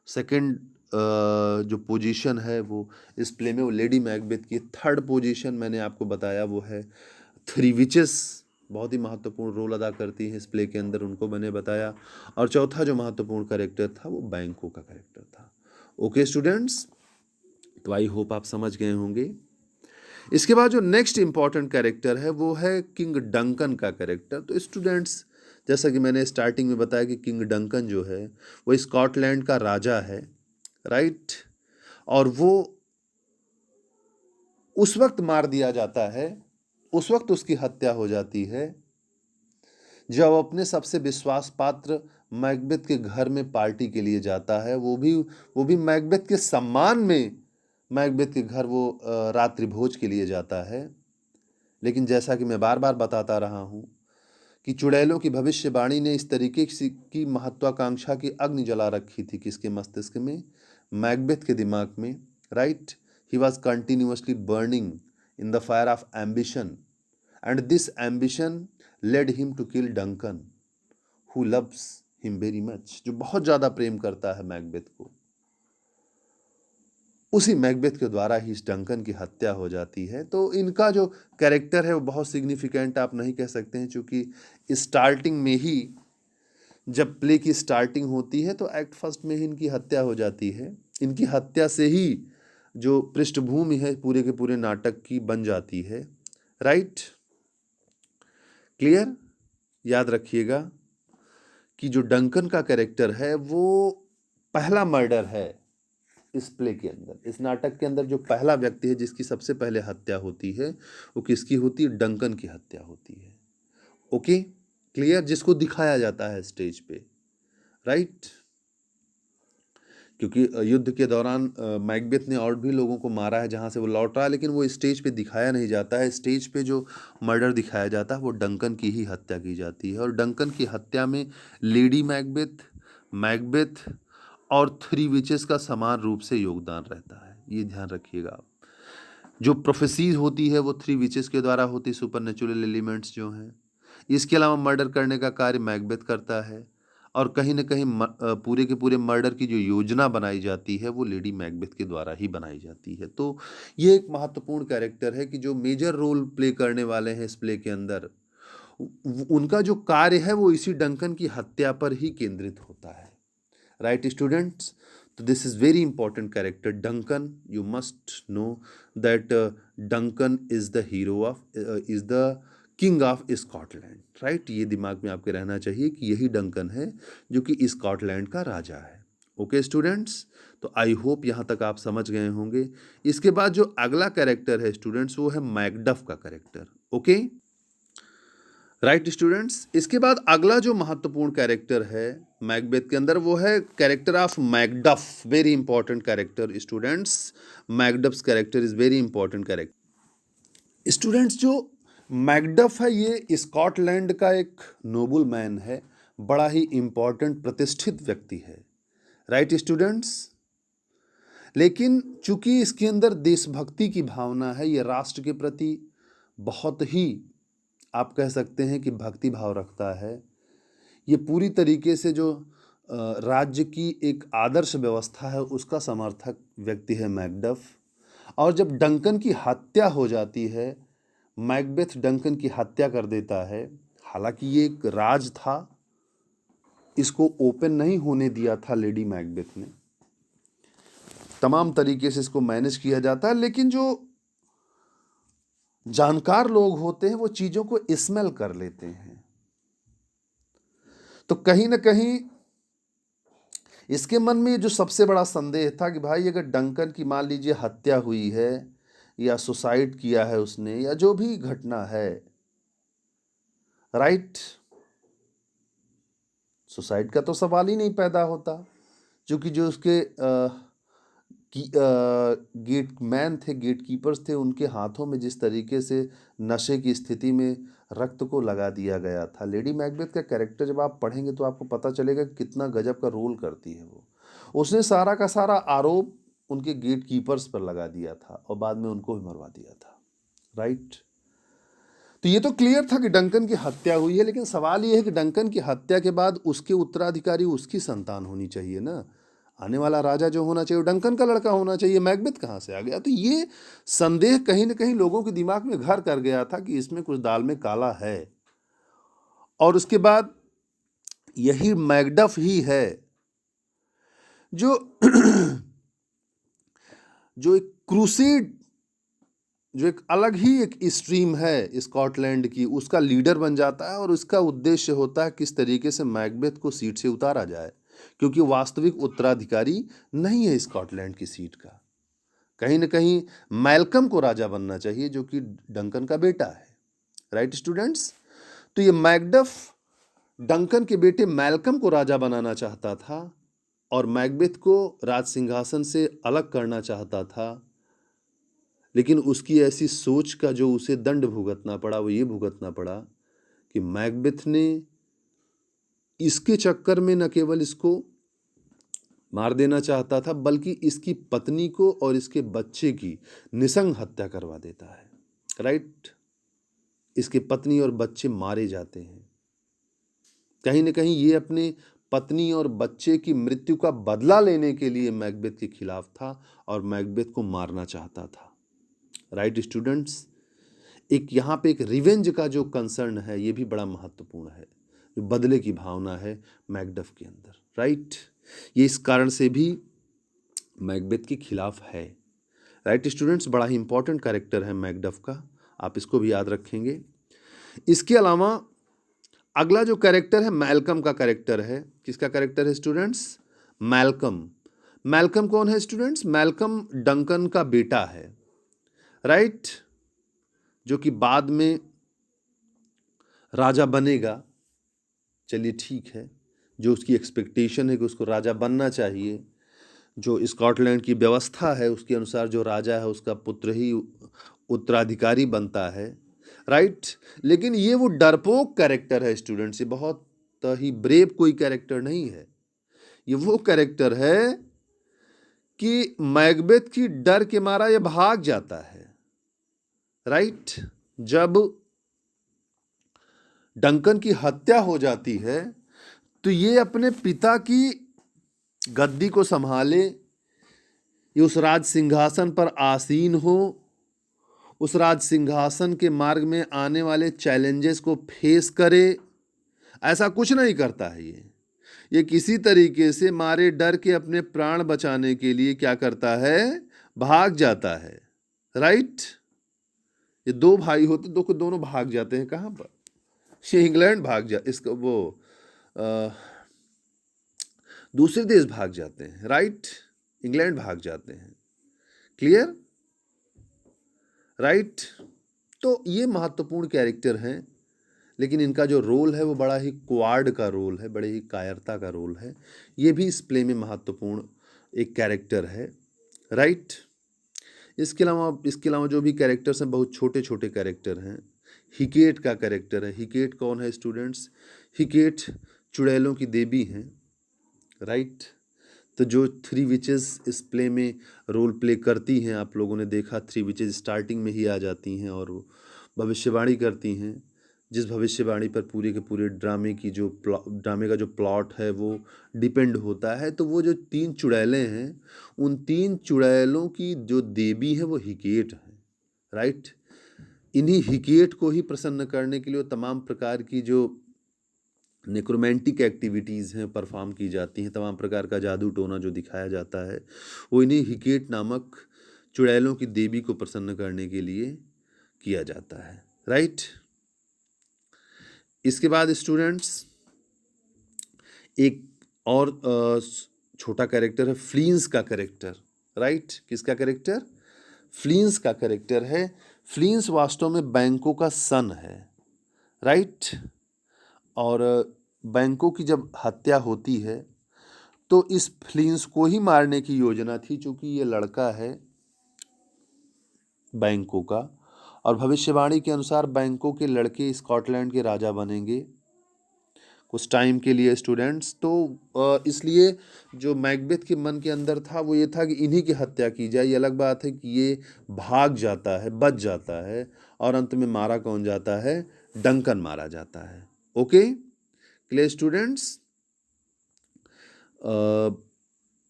सेकंड जो पोजीशन है वो इस प्ले में वो लेडी मैकबेथ की। थर्ड पोजीशन मैंने आपको बताया वो है थ्री विचेस, बहुत ही महत्वपूर्ण रोल अदा करती हैं इस प्ले के अंदर, उनको मैंने बताया। और चौथा जो महत्वपूर्ण कैरेक्टर था वो बैंको का कैरेक्टर था। ओके स्टूडेंट्स, तो आई होप आप समझ गए होंगे। इसके बाद जो नेक्स्ट इंपॉर्टेंट कैरेक्टर है वो है किंग डंकन का कैरेक्टर। तो स्टूडेंट्स, जैसा कि मैंने स्टार्टिंग में बताया कि किंग डंकन जो है वो स्कॉटलैंड का राजा है। राइट, और वो उस वक्त मार दिया जाता है, उस वक्त उसकी हत्या हो जाती है जब अपने सबसे विश्वास पात्र मैकबेथ के घर में पार्टी के लिए जाता है। वो भी मैकबेथ के सम्मान में मैकबेथ के घर वो रात्रि भोज के लिए जाता है। लेकिन जैसा कि मैं बार बार बताता रहा हूँ कि चुड़ैलों की भविष्यवाणी ने इस तरीके की महत्वाकांक्षा की अग्नि जला रखी थी किसके मस्तिष्क में, मैकबेथ के दिमाग में। Right, he was continuously burning in the fire of ambition, and this ambition led him to kill Duncan who loves him very much, जो बहुत ज़्यादा प्रेम करता है मैकबेथ को। उसी मैकबेथ के द्वारा ही इस डंकन की हत्या हो जाती है। तो इनका जो कैरेक्टर है वो बहुत सिग्निफिकेंट आप नहीं कह सकते हैं, क्योंकि स्टार्टिंग में ही जब प्ले की स्टार्टिंग होती है तो एक्ट फर्स्ट में ही इनकी हत्या हो जाती है। इनकी हत्या से ही जो पृष्ठभूमि है पूरे के पूरे नाटक की बन जाती है। राइट, क्लियर, याद रखिएगा कि जो डंकन का कैरेक्टर है वो पहला मर्डर है इस प्ले के अंदर। इस नाटक के अंदर जो पहला व्यक्ति है जिसकी सबसे पहले हत्या होती है वो किसकी होती है, डंकन की हत्या होती है। ओके, क्लियर, जिसको दिखाया जाता है स्टेज पे। राइट, क्योंकि युद्ध के दौरान मैकबेथ ने और भी लोगों को मारा है जहाँ से वो लौट रहा है, लेकिन वो स्टेज पे दिखाया नहीं जाता है। स्टेज पे जो मर्डर दिखाया जाता है वो डंकन की ही हत्या की जाती है। और डंकन की हत्या में लेडी मैकबेथ, मैकबेथ और थ्री विचेस का समान रूप से योगदान रहता है, ये ध्यान रखिएगा आप। जो प्रोफेसी होती है वो थ्री विचेस के द्वारा होती है, सुपरनेचुरल एलिमेंट्स जो हैं। इसके अलावा मर्डर करने का कार्य मैकबेथ करता है, और कहीं ना कहीं पूरे के पूरे मर्डर की जो योजना बनाई जाती है वो लेडी मैकबेथ के द्वारा ही बनाई जाती है। तो ये एक महत्वपूर्ण कैरेक्टर है कि जो मेजर रोल प्ले करने वाले हैं इस प्ले के अंदर, उनका जो कार्य है वो इसी डंकन की हत्या पर ही केंद्रित होता है। राइट स्टूडेंट्स, तो this is very important character Duncan. You must know that Duncan is the hero of, is the king of Scotland. Right, ये दिमाग में आपके रहना चाहिए कि यही डंकन है जो कि स्कॉटलैंड का राजा है। ओके स्टूडेंट्स, तो आई होप यहाँ तक आप समझ गए होंगे। इसके बाद जो अगला कैरेक्टर है स्टूडेंट्स वो है मैकडफ का कैरेक्टर। ओके, राइट स्टूडेंट्स, इसके बाद अगला जो महत्वपूर्ण कैरेक्टर है मैकबेथ के अंदर वो है character of Macduff. Very important character students, Macduff's character is very important character. Students, जो मैकडफ है ये स्कॉटलैंड का एक नोबल मैन है, बड़ा ही इंपॉर्टेंट प्रतिष्ठित व्यक्ति है। Right students. लेकिन चूंकि इसके अंदर देशभक्ति की भावना है, ये राष्ट्र के प्रति बहुत ही आप कह सकते हैं कि भक्ति भाव रखता है, ये पूरी तरीके से जो राज्य की एक आदर्श व्यवस्था है उसका समर्थक व्यक्ति है मैकडफ। और जब डंकन की हत्या हो जाती है, मैकबेथ डंकन की हत्या कर देता है। हालांकि ये एक राज था, इसको ओपन नहीं होने दिया था लेडी मैकबेथ ने, तमाम तरीके से इसको मैनेज किया जाता है, लेकिन जो जानकार लोग होते हैं वो चीजों को स्मेल कर लेते हैं। तो कहीं ना कहीं इसके मन में जो सबसे बड़ा संदेह था कि भाई अगर डंकन की मान लीजिए हत्या हुई है या सुसाइड किया है उसने या जो भी घटना है, राइट, सुसाइड का तो सवाल ही नहीं पैदा होता, क्योंकि जो उसके गेटमैन थे, गेटकीपर्स थे, उनके हाथों में जिस तरीके से नशे की स्थिति में रक्त को लगा दिया गया था। लेडी मैकबेथ का कैरेक्टर जब आप पढ़ेंगे तो आपको पता चलेगा कि कितना गजब का रोल करती है वो। उसने सारा का सारा आरोप उनके गेटकीपर्स पर लगा दिया था और बाद में उनको भी मरवा दिया था, राइट। तो ये तो क्लियर था कि डंकन की हत्या हुई है, लेकिन सवाल ये है कि डंकन की हत्या के बाद उसके उत्तराधिकारी उसकी संतान होनी चाहिए ना। आने वाला राजा जो होना चाहिए वो डंकन का लड़का होना चाहिए, मैकबेथ कहाँ से आ गया? तो ये संदेह कहीं ना कहीं लोगों के दिमाग में घर कर गया था कि इसमें कुछ दाल में काला है। और उसके बाद यही मैकडफ ही है जो जो एक क्रूसेड, जो एक अलग ही एक स्ट्रीम है स्कॉटलैंड की, उसका लीडर बन जाता है। और उसका उद्देश्य होता है किस तरीके से मैकबेथ को सीट से उतारा जाए, क्योंकि वास्तविक उत्तराधिकारी नहीं है स्कॉटलैंड की सीट का। कहीं ना कहीं मैल्कम को राजा बनना चाहिए, जो कि डंकन का बेटा है, राइट स्टूडेंट्स। तो ये मैकडफ डंकन के बेटे मैल्कम को राजा बनाना चाहता था और मैकबेथ को राज सिंहासन से अलग करना चाहता था। लेकिन उसकी ऐसी सोच का जो उसे दंड भुगतना पड़ा, वो ये भुगतना पड़ा कि मैकबेथ ने इसके चक्कर में न केवल इसको मार देना चाहता था, बल्कि इसकी पत्नी को और इसके बच्चे की निसंग हत्या करवा देता है, राइट। इसकी पत्नी और बच्चे मारे जाते हैं। कहीं ना कहीं ये अपने पत्नी और बच्चे की मृत्यु का बदला लेने के लिए मैकबेथ के खिलाफ था और मैकबेथ को मारना चाहता था, राइट स्टूडेंट्स। एक यहाँ पे एक रिवेंज का जो कंसर्न है ये भी बड़ा महत्वपूर्ण है, जो बदले की भावना है मैकडफ के अंदर, राइट। ये इस कारण से भी मैकबेथ के खिलाफ है, राइट स्टूडेंट्स। बड़ा ही इंपॉर्टेंट कैरेक्टर है मैकडफ का, आप इसको भी याद रखेंगे। इसके अलावा अगला जो कैरेक्टर है मैल्कम का कैरेक्टर है। किसका कैरेक्टर है स्टूडेंट्स? मैल्कम। मैल्कम कौन है स्टूडेंट्स? मैल्कम डंकन का बेटा है, राइट, जो कि बाद में राजा बनेगा। चलिए ठीक है, जो उसकी एक्सपेक्टेशन है कि उसको राजा बनना चाहिए, जो स्कॉटलैंड की व्यवस्था है उसके अनुसार जो राजा है उसका पुत्र ही उत्तराधिकारी बनता है, राइट। लेकिन ये वो डरपोक कैरेक्टर है स्टूडेंट्स, ये बहुत ही ब्रेव कोई कैरेक्टर नहीं है। ये वो कैरेक्टर है कि मैकबेथ की डर के मारा ये भाग जाता है, राइट। जब डंकन की हत्या हो जाती है तो ये अपने पिता की गद्दी को संभाले, ये उस राज सिंहासन पर आसीन हो, उस राज सिंहासन के मार्ग में आने वाले चैलेंजेस को फेस करे, ऐसा कुछ नहीं करता है ये किसी तरीके से मारे डर के अपने प्राण बचाने के लिए क्या करता है? भाग जाता है, राइट। ये दो भाई होते, दोनों भाग जाते हैं। कहाँ पर? ये इंग्लैंड भाग जा इसका वो दूसरे देश भाग जाते हैं, राइट। इंग्लैंड भाग जाते हैं, क्लियर, राइट। तो ये महत्वपूर्ण कैरेक्टर हैं, लेकिन इनका जो रोल है वो बड़ा ही क्वार्ड का रोल है, बड़े ही कायरता का रोल है। ये भी इस प्ले में महत्वपूर्ण एक कैरेक्टर है, राइट। इसके अलावा जो भी कैरेक्टर्स हैं बहुत छोटे छोटे कैरेक्टर हैं। हिकेट का कैरेक्टर है। हिकेट कौन है स्टूडेंट्स? हिकेट चुड़ैलों की देवी हैं, राइट। तो जो थ्री विचेस इस प्ले में रोल प्ले करती हैं, आप लोगों ने देखा थ्री विचेस स्टार्टिंग में ही आ जाती हैं और वो भविष्यवाणी करती हैं, जिस भविष्यवाणी पर पूरे के पूरे ड्रामे का जो प्लॉट है वो डिपेंड होता है। तो वो जो 3 चुड़ैलें हैं, उन 3 चुड़ैलों की जो देवी है वो हिकेट है, राइट। इन्हीं हिकेट को ही प्रसन्न करने के लिए वो तमाम प्रकार की जो नेक्रोमेंटिक एक्टिविटीज़ हैं परफॉर्म की जाती हैं, तमाम प्रकार का जादू टोना जो दिखाया जाता है वो इन्हीं हिकेट नामक चुड़ैलों की देवी को प्रसन्न करने के लिए किया जाता है, राइट। इसके बाद स्टूडेंट्स एक और छोटा कैरेक्टर है फ्लींस का कैरेक्टर, राइट। किसका कैरेक्टर? फ्लींस का कैरेक्टर है। फ्लींस वास्तव में बैंको का सन है, राइट। और बैंको की जब हत्या होती है तो इस फ्लींस को ही मारने की योजना थी, चूंकि ये लड़का है बैंको का और भविष्यवाणी के अनुसार बैंको के लड़के स्कॉटलैंड के राजा बनेंगे कुछ टाइम के लिए स्टूडेंट्स। तो इसलिए जो मैकबेथ के मन के अंदर था वो ये था कि इन्हीं की हत्या की जाए। ये अलग बात है कि ये भाग जाता है, बच जाता है और अंत में मारा कौन जाता है? डंकन मारा जाता है। Okay clear students.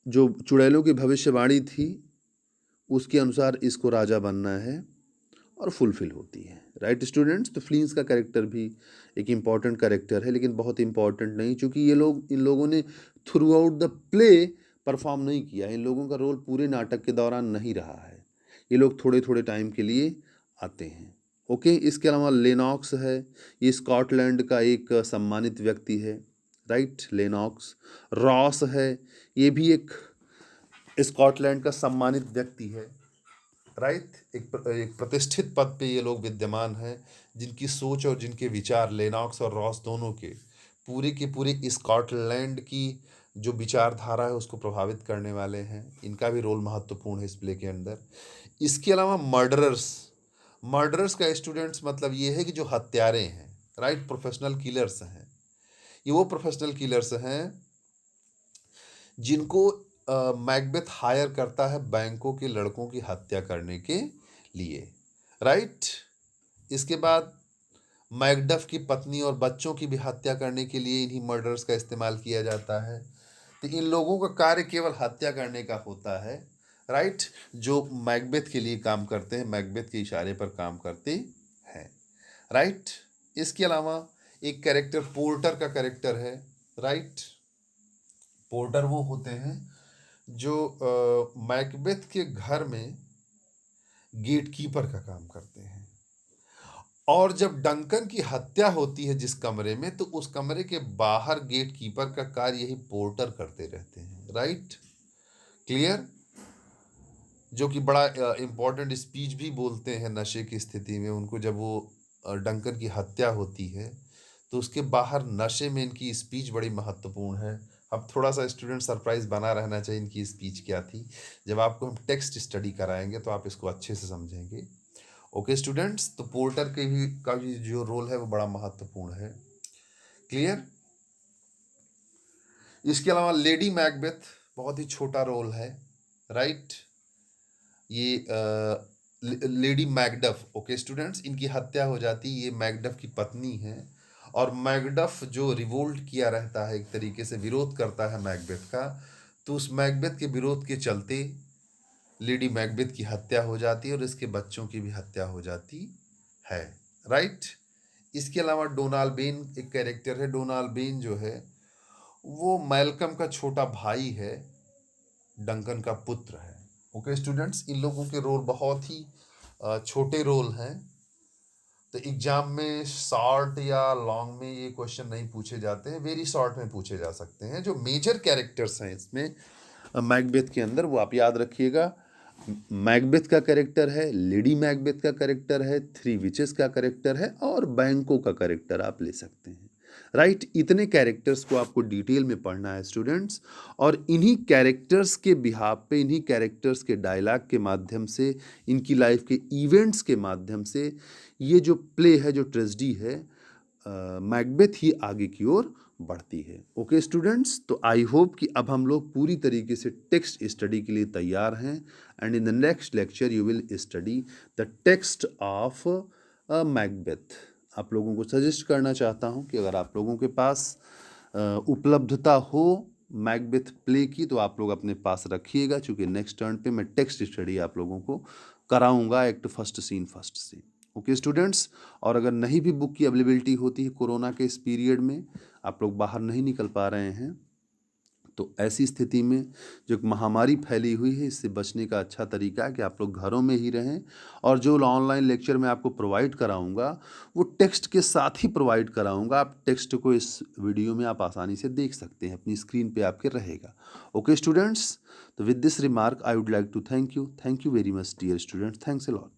जो चुड़ैलों की भविष्यवाणी थी उसके अनुसार इसको राजा बनना है और फुलफिल होती है, राइट स्टूडेंट्स। तो फ्लींस का कैरेक्टर भी एक इम्पॉर्टेंट कैरेक्टर है, लेकिन बहुत इम्पॉर्टेंट नहीं, क्योंकि इन लोगों ने through out the play perform नहीं किया। इन लोगों का रोल पूरे नाटक के दौरान नहीं रहा है, ये लोग थोड़े थोड़े टाइम के लिए आते हैं। ओके इसके अलावा लेनॉक्स है, ये स्कॉटलैंड का एक सम्मानित व्यक्ति है, राइट लेनॉक्स। रॉस है, ये भी एक स्कॉटलैंड का सम्मानित व्यक्ति है, राइट। एक प्रतिष्ठित पद पे ये लोग विद्यमान हैं, जिनकी सोच और जिनके विचार लेनॉक्स और रॉस दोनों के पूरे स्कॉटलैंड की जो विचारधारा है उसको प्रभावित करने वाले हैं। इनका भी रोल महत्वपूर्ण है इस प्ले के अंदर। इसके अलावा मर्डरर्स का स्टूडेंट्स मतलब ये है कि जो हत्यारे हैं, राइट, प्रोफेशनल किलर्स हैं। ये वो प्रोफेशनल किलर्स हैं जिनको मैकबेथ हायर करता है बैंकों के लड़कों की हत्या करने के लिए, राइट। इसके बाद मैकडफ की पत्नी और बच्चों की भी हत्या करने के लिए इन्हीं मर्डर्स का इस्तेमाल किया जाता है। तो इन लोगों का कार्य केवल हत्या करने का होता है, राइट, जो मैकबेथ के लिए काम करते हैं, मैकबेथ के इशारे पर काम करते हैं, राइट। इसके अलावा एक कैरेक्टर पोर्टर का कैरेक्टर है, राइट। पोर्टर वो होते हैं जो मैकबेथ के घर में गेटकीपर का काम करते हैं, और जब डंकन की हत्या होती है जिस कमरे में, तो उस कमरे के बाहर गेटकीपर का कार्य यही पोर्टर करते रहते हैं, राइट क्लियर। जो कि बड़ा इम्पोर्टेंट स्पीच भी बोलते हैं नशे की स्थिति में उनको, जब वो डंकन की हत्या होती है तो उसके बाहर नशे में इनकी स्पीच बड़ी महत्वपूर्ण है। अब थोड़ा सा स्टूडेंट सरप्राइज बना रहना चाहिए इनकी स्पीच क्या थी। जब आपको हम टेक्स्ट स्टडी कराएंगे तो आप इसको अच्छे से समझेंगे। ओके स्टूडेंट्स, तो पोर्टर का भी जो रोल है वो बड़ा महत्वपूर्ण है, क्लियर। इसके अलावा लेडी मैकबेथ बहुत ही छोटा रोल है, राइट। ये लेडी मैकडफ, ओके स्टूडेंट्स, इनकी हत्या हो जाती है। ये मैकडफ की पत्नी है और मैकडफ जो रिवोल्ट किया रहता है, एक तरीके से विरोध करता है मैकबेथ का, तो उस मैकबेथ के विरोध के चलते लेडी मैकबेथ की हत्या हो जाती है और इसके बच्चों की भी हत्या हो जाती है, राइट। इसके अलावा डोनाल्ड बेन एक कैरेक्टर है। डोनाल्ड बेन जो है वो मैल्कम का छोटा भाई है, डंकन का पुत्र है। ओके स्टूडेंट्स, इन लोगों के रोल बहुत ही छोटे रोल हैं, तो एग्जाम में शॉर्ट या लॉन्ग में ये क्वेश्चन नहीं पूछे जाते हैं, वेरी शॉर्ट में पूछे जा सकते हैं। जो मेजर कैरेक्टर्स हैं इसमें मैकबेथ के अंदर वो आप याद रखिएगा। मैकबेथ का कैरेक्टर है, लेडी मैकबेथ का कैरेक्टर है, थ्री विचेस का कैरेक्टर है और बैंको का कैरेक्टर आप ले सकते हैं, राइट। इतने कैरेक्टर्स को आपको डिटेल में पढ़ना है स्टूडेंट्स, और इन्हीं कैरेक्टर्स के बिहाफ पे, इन्हीं कैरेक्टर्स के डायलॉग के माध्यम से, इनकी लाइफ के इवेंट्स के माध्यम से ये जो प्ले है, जो ट्रेजेडी है, मैकबेथ ही आगे की ओर बढ़ती है। ओके स्टूडेंट्स, तो आई होप कि अब हम लोग पूरी तरीके से टेक्स्ट स्टडी के लिए तैयार हैं and in the next lecture you will study the text of Macbeth. आप लोगों को सजेस्ट करना चाहता हूं कि अगर आप लोगों के पास उपलब्धता हो मैकबेथ प्ले की तो आप लोग अपने पास रखिएगा, क्योंकि नेक्स्ट टर्न पे मैं टेक्स्ट स्टडी आप लोगों को कराऊंगा एक्ट फर्स्ट सीन फर्स्ट से। ओके स्टूडेंट्स, और अगर नहीं भी बुक की अवेलेबिलिटी होती है कोरोना के इस पीरियड में, आप लोग बाहर नहीं निकल पा रहे हैं, तो ऐसी स्थिति में जो महामारी फैली हुई है इससे बचने का अच्छा तरीका है कि आप लोग घरों में ही रहें, और जो ऑनलाइन लेक्चर मैं आपको प्रोवाइड कराऊंगा वो टेक्स्ट के साथ ही प्रोवाइड कराऊंगा। आप टेक्स्ट को इस वीडियो में आप आसानी से देख सकते हैं, अपनी स्क्रीन पे आपके रहेगा। ओके स्टूडेंट्स, तो with this remark I would like to thank you very much dear students, thanks a lot.